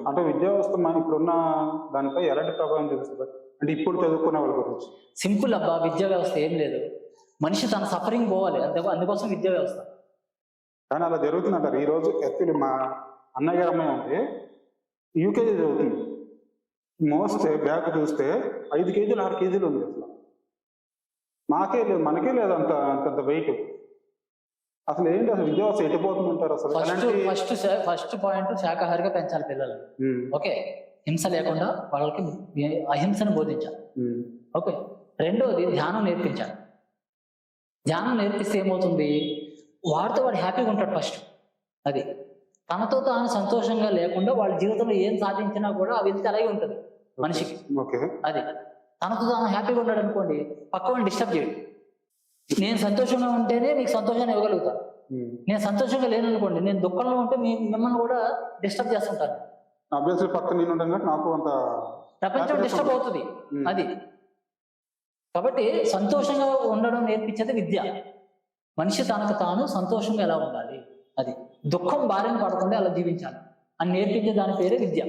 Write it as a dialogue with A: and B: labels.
A: అంటే విద్యా వ్యవస్థ మన ఇప్పుడున్న దానిపై ఎలాంటి ప్రభావం చూపిస్తుంది అంటే ఇప్పుడు చదువుకునే వాళ్ళ గురించి?
B: సింపుల్ అబ్బా, విద్యా వ్యవస్థ ఏం లేదు, మనిషి తన సఫరింగ్ పోవాలి అందుకోసం విద్యా వ్యవస్థ.
A: కానీ అలా జరుగుతుందంటారు. ఈ రోజు యాక్చువల్లీ మా అన్నయ్య గారి అమ్మాయి అంటే యూకేజీ చదువుతుంది, మోస్తే బ్యాగ్ చూస్తే 5 కేజీలు 6 కేజీలు ఉంది. అసలు మాకే లేదు, మనకే లేదు అంత వెయిట్. అసలు ఏంటి అసలు విద్యా వ్యవస్థ ఎట్టిపోతుందంటారు? అసలు
B: ఫస్ట్ పాయింట్ శాకాహారిగా పెంచాలి పిల్లలు. ఓకే, హింస లేకుండా వాళ్ళకి అహింసను బోధించాలి. ఓకే, రెండోది ధ్యానం నేర్పించాలి. ధ్యానం నేర్పిస్తే ఏమవుతుంది, వాడితో వాడు హ్యాపీగా ఉంటాడు ఫస్ట్. అది తనతో తాను సంతోషంగా లేకుండా వాళ్ళ జీవితంలో ఏం సాధించినా కూడా ఆ వ్యక్తి అలాగే ఉంటుంది మనిషికి. అది తనతో తాను హ్యాపీగా ఉన్నాడు అనుకోండి, పక్క వాళ్ళని డిస్టర్బ్ చేయడు. నేను సంతోషంగా ఉంటేనే మీకు సంతోషాన్ని ఇవ్వగలుగుతాను. నేను సంతోషంగా లేను అనుకోండి, నేను దుఃఖంలో ఉంటే మిమ్మల్ని కూడా డిస్టర్బ్ చేస్తుంటాను.
A: నాకు అంత
B: ప్రపంచం డిస్టర్బ్ అవుతుంది. అది కాబట్టి సంతోషంగా ఉండడం నేర్పించేది విద్య. మనిషి తనకు తాను సంతోషంగా ఎలా ఉండాలి, అది దుఃఖం బారిన పడకుండా ఎలా జీవించాలి అని నేర్పించే దాని పేరే విద్య.